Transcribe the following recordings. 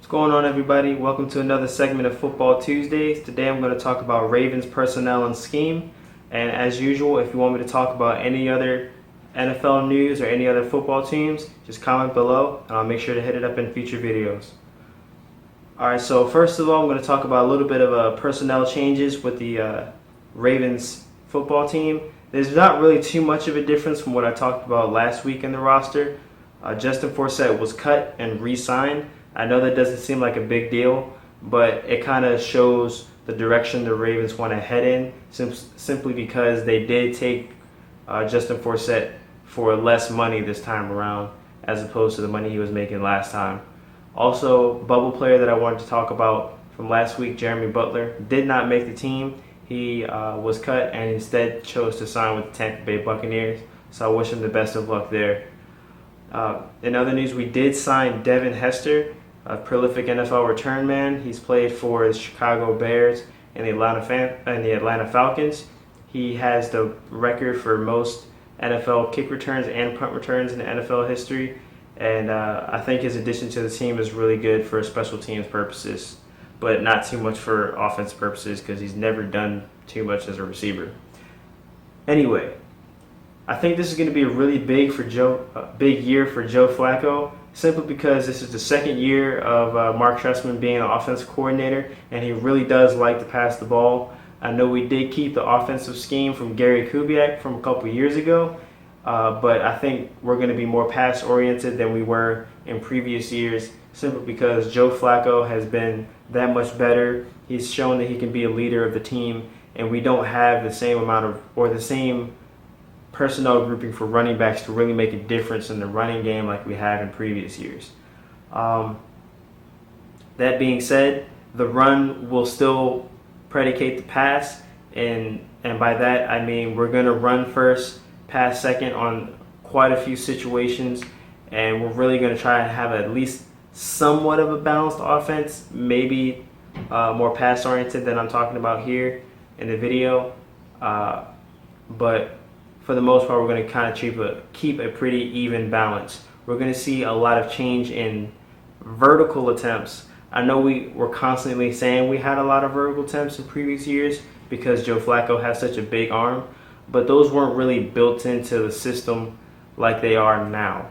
What's going on, everybody? Welcome to another segment of Football Tuesdays. Today I'm going to talk about Ravens personnel and scheme. And as usual, if you want me to talk about any other NFL news or any other football teams, just comment below and I'll make sure to hit it up in future videos. Alright, so first of all, I'm going to talk about a little bit of personnel changes with the Ravens football team. There's not really too much of a difference from what I talked about last week in the roster. Justin Forsett was cut and re-signed. I know that doesn't seem like a big deal, but it kind of shows the direction the Ravens want to head in, simply because they did take Justin Forsett for less money this time around as opposed to the money he was making last time. Also, bubble player that I wanted to talk about from last week, Jeremy Butler, did not make the team. He was cut and instead chose to sign with the Tampa Bay Buccaneers, so I wish him the best of luck there. In other news, we did sign Devin Hester, a prolific NFL return man. He's played for the Chicago Bears and the Atlanta Falcons. He has the record for most NFL kick returns and punt returns in NFL history, and I think his addition to the team is really good for special teams purposes, but not too much for offense purposes because he's never done too much as a receiver. Anyway, I think this is going to be a really big year for Joe Flacco, simply because this is the second year of Mark Trestman being an offensive coordinator, and he really does like to pass the ball. I know we did keep the offensive scheme from Gary Kubiak from a couple years ago, but I think we're going to be more pass-oriented than we were in previous years, simply because Joe Flacco has been that much better. He's shown that he can be a leader of the team, and we don't have the same amount of, or the same personnel grouping for running backs to really make a difference in the running game like we have in previous years. That being said, the run will still predicate the pass, and by that I mean we're going to run first, pass second on quite a few situations, and we're really going to try and have at least somewhat of a balanced offense, maybe more pass oriented than I'm talking about here in the video, but for the most part, we're going to kind of keep a pretty even balance. We're going to see a lot of change in vertical attempts. I know we were constantly saying we had a lot of vertical attempts in previous years because Joe Flacco has such a big arm, but those weren't really built into the system like they are now,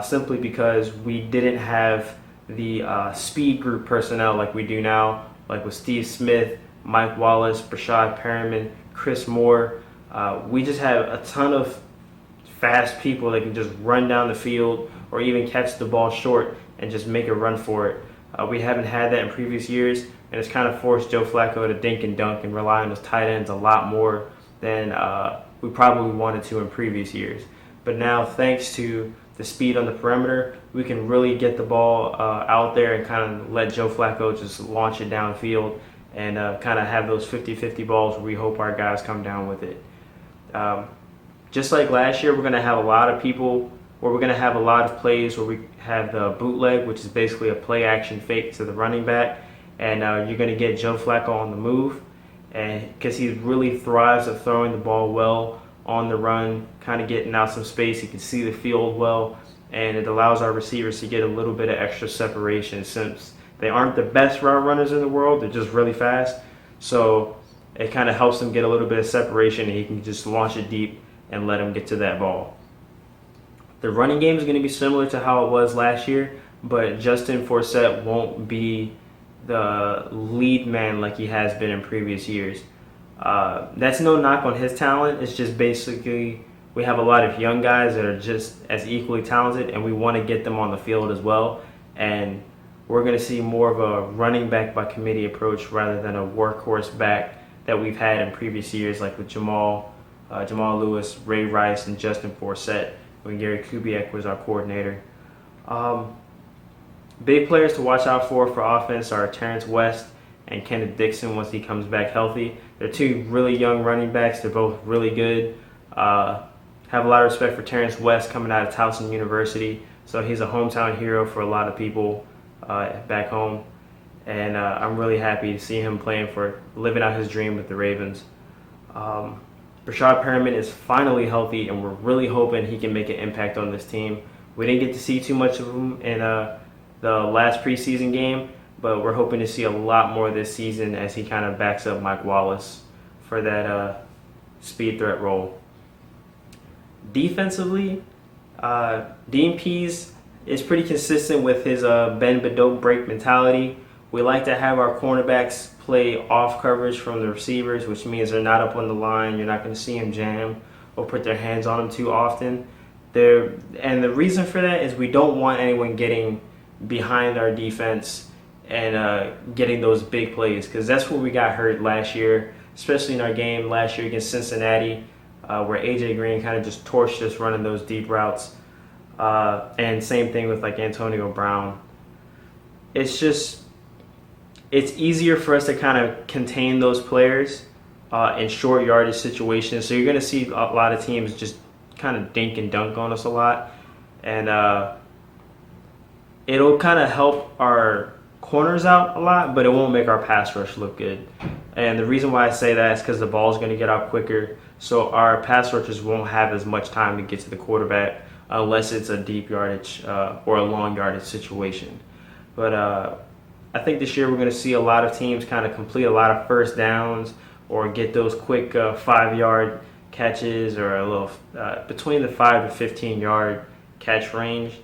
simply because we didn't have the speed group personnel like we do now, like with Steve Smith, Mike Wallace, Brashad Perriman, Chris Moore. We just have a ton of fast people that can just run down the field or even catch the ball short and just make a run for it. We haven't had that in previous years, and it's kind of forced Joe Flacco to dink and dunk and rely on his tight ends a lot more than we probably wanted to in previous years. But now, thanks to the speed on the perimeter, we can really get the ball out there and kind of let Joe Flacco just launch it downfield and kind of have those 50-50 balls where we hope our guys come down with it. Just like last year, we're going to have a lot of people, or we're going to have a lot of plays where we have the bootleg, which is basically a play action fake to the running back, and you're going to get Joe Flacco on the move, and because he really thrives at throwing the ball well on the run, kind of getting out some space. He can see the field well, and it allows our receivers to get a little bit of extra separation since they aren't the best route runners in the world. They're just really fast, so it kind of helps him get a little bit of separation, and he can just launch it deep and let him get to that ball. The running game is going to be similar to how it was last year, but Justin Forsett won't be the lead man like he has been in previous years. That's no knock on his talent. It's just basically we have a lot of young guys that are just as equally talented, and we want to get them on the field as well. And we're going to see more of a running back by committee approach rather than a workhorse back that we've had in previous years, like with Jamal Lewis, Ray Rice, and Justin Forsett when Gary Kubiak was our coordinator. Big players to watch out for offense are Terrence West and Kenneth Dixon once he comes back healthy. They're two really young running backs. They're both really good. Have a lot of respect for Terrence West coming out of Towson University, so he's a hometown hero for a lot of people back home. And I'm really happy to see him living out his dream with the Ravens. Brashad Perriman is finally healthy, and we're really hoping he can make an impact on this team. We didn't get to see too much of him in the last preseason game, but we're hoping to see a lot more this season as he kind of backs up Mike Wallace for that speed threat role. Defensively, Dean Pease is pretty consistent with his bend but don't break mentality. We like to have our cornerbacks play off coverage from the receivers, which means they're not up on the line. You're not going to see them jam or put their hands on them too often. And the reason for that is we don't want anyone getting behind our defense and getting those big plays, because that's where we got hurt last year, especially in our game last year against Cincinnati, where AJ Green kind of just torched us running those deep routes. And same thing with like Antonio Brown. It's easier for us to kind of contain those players in short yardage situations. So you're going to see a lot of teams just kind of dink and dunk on us a lot. And it'll kind of help our corners out a lot, but it won't make our pass rush look good. And the reason why I say that is because the ball's going to get out quicker. So our pass rushers won't have as much time to get to the quarterback unless it's a deep yardage or a long yardage situation. But I think this year we're going to see a lot of teams kind of complete a lot of first downs or get those quick 5-yard catches or a little between the 5 to 15-yard catch range.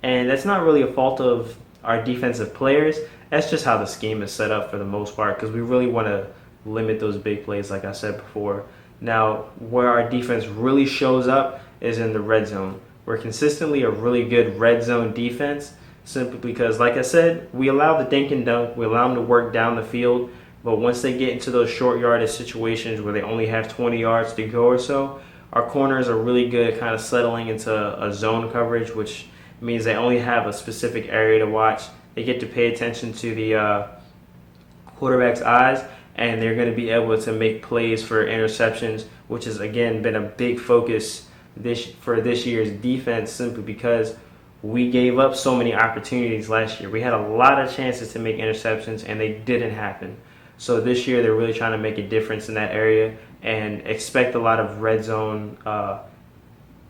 And that's not really a fault of our defensive players. That's just how the scheme is set up for the most part, because we really want to limit those big plays, like I said before. Now, where our defense really shows up is in the red zone. We're consistently a really good red zone defense, simply because, like I said, we allow the dink and dunk, we allow them to work down the field, but once they get into those short yardage situations where they only have 20 yards to go or so, our corners are really good at kind of settling into a zone coverage, which means they only have a specific area to watch. They get to pay attention to the quarterback's eyes, and they're going to be able to make plays for interceptions, which has, again, been a big focus for this year's defense, simply because we gave up so many opportunities last year. We had a lot of chances to make interceptions, and they didn't happen. So this year, they're really trying to make a difference in that area and expect a lot of red zone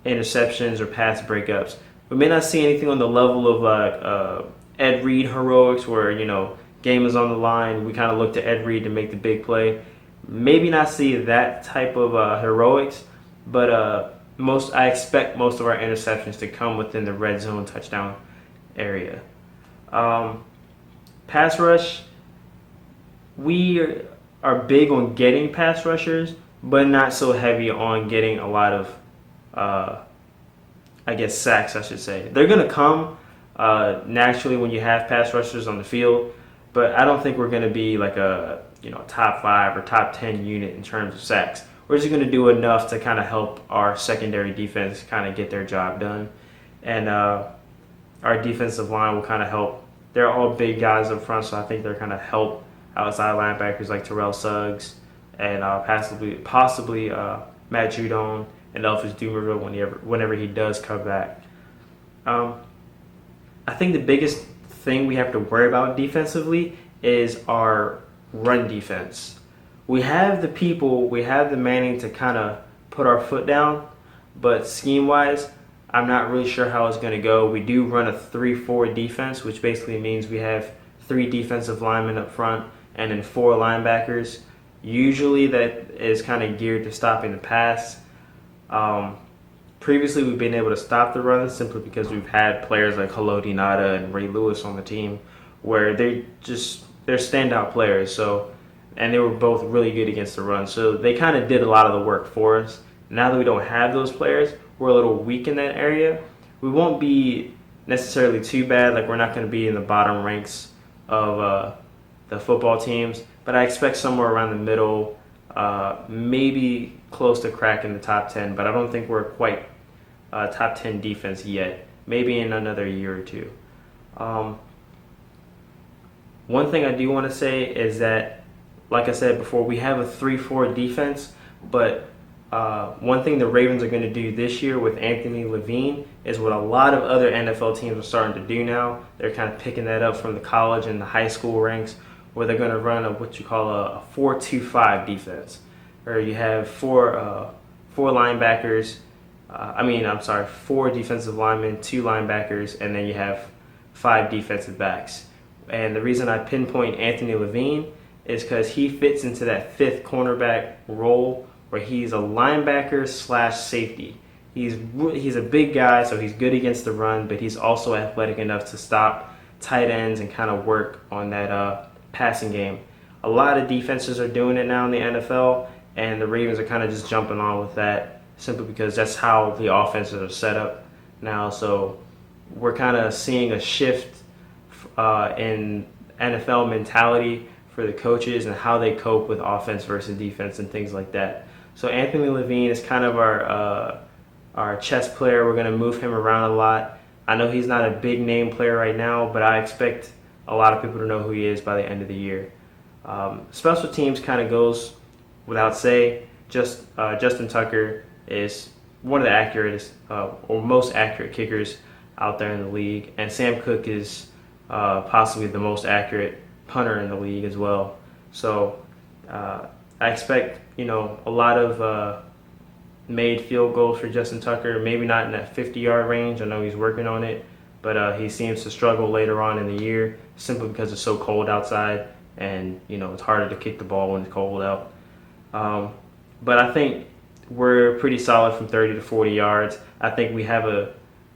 interceptions or pass breakups. We may not see anything on the level of Ed Reed heroics where, game is on the line. We kind of look to Ed Reed to make the big play. Maybe not see that type of heroics, but I expect most of our interceptions to come within the red zone touchdown area. Pass rush, we are big on getting pass rushers, but not so heavy on getting a lot of sacks, I should say. They're going to come naturally when you have pass rushers on the field, but I don't think we're going to be like a top 5 or top 10 unit in terms of sacks. We're just going to do enough to kind of help our secondary defense kind of get their job done. And our defensive line will kind of help. They're all big guys up front, so I think they're kind of help outside linebackers like Terrell Suggs and possibly Matt Judon and Elvis Dumervil whenever he does come back. I think the biggest thing we have to worry about defensively is our run defense. We have the manning to kind of put our foot down, but scheme-wise, I'm not really sure how it's going to go. We do run a 3-4 defense, which basically means we have 3 defensive linemen up front and then 4 linebackers. Usually that is kind of geared to stopping the pass. Previously, we've been able to stop the run simply because we've had players like Haloti Ngata and Ray Lewis on the team where they're standout players. So, and they were both really good against the run. So they kind of did a lot of the work for us. Now that we don't have those players, we're a little weak in that area. We won't be necessarily too bad. Like, we're not going to be in the bottom ranks of the football teams, but I expect somewhere around the middle, maybe close to cracking the top 10, but I don't think we're quite top 10 defense yet. Maybe in another year or two. One thing I do want to say is that, like I said before, we have a 3-4 defense, but one thing the Ravens are going to do this year with Anthony Levine is what a lot of other NFL teams are starting to do now. They're kind of picking that up from the college and the high school ranks, where they're going to run what you call a 4-2-5 defense, where you have four defensive linemen, 2 linebackers, and then you have 5 defensive backs. And the reason I pinpoint Anthony Levine is because he fits into that 5th cornerback role where he's a linebacker slash safety. He's a big guy, so he's good against the run, but he's also athletic enough to stop tight ends and kind of work on that passing game. A lot of defenses are doing it now in the NFL, and the Ravens are kind of just jumping on with that simply because that's how the offenses are set up now. So we're kind of seeing a shift in NFL mentality for the coaches and how they cope with offense versus defense and things like that. So Anthony Levine is kind of our chess player. We're going to move him around a lot. I know he's not a big name player right now, but I expect a lot of people to know who he is by the end of the year. Special teams kind of goes without say. Justin Tucker is one of the accurate or most accurate kickers out there in the league, and Sam Cook is possibly the most accurate punter in the league as well. So I expect a lot of made field goals for Justin Tucker. Maybe not in that 50-yard range. I know he's working on it, but he seems to struggle later on in the year simply because it's so cold outside, and it's harder to kick the ball when it's cold out. But I think we're pretty solid from 30 to 40 yards. I think we have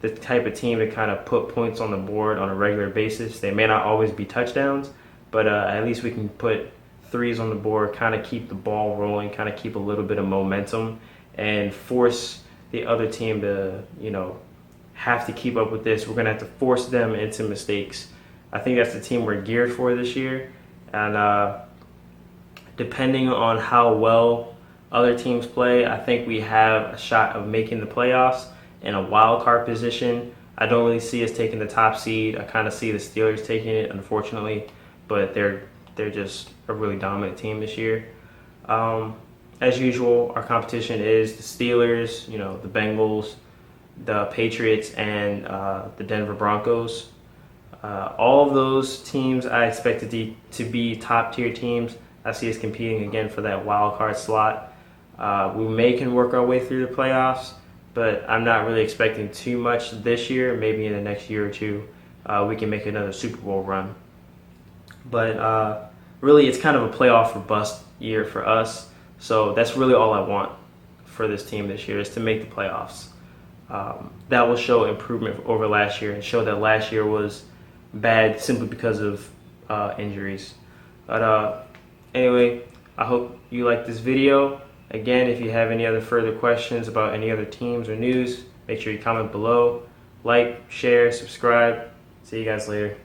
the type of team that kind of put points on the board on a regular basis. They may not always be touchdowns, but at least we can put threes on the board, kind of keep the ball rolling, kind of keep a little bit of momentum, and force the other team to, have to keep up with this. We're going to have to force them into mistakes. I think that's the team we're geared for this year. And depending on how well other teams play, I think we have a shot of making the playoffs in a wild card position. I don't really see us taking the top seed. I kind of see the Steelers taking it, unfortunately, but they're just a really dominant team this year. As usual, our competition is the Steelers, the Bengals, the Patriots, and the Denver Broncos. All of those teams I expect to be top-tier teams. I see us competing again for that wild card slot. We can work our way through the playoffs, but I'm not really expecting too much this year. Maybe in the next year or two, we can make another Super Bowl run. But really, it's kind of a playoff or bust year for us. So that's really all I want for this team this year, is to make the playoffs. That will show improvement over last year and show that last year was bad simply because of injuries. But anyway, I hope you liked this video. Again, if you have any other further questions about any other teams or news, make sure you comment below. Like, share, subscribe. See you guys later.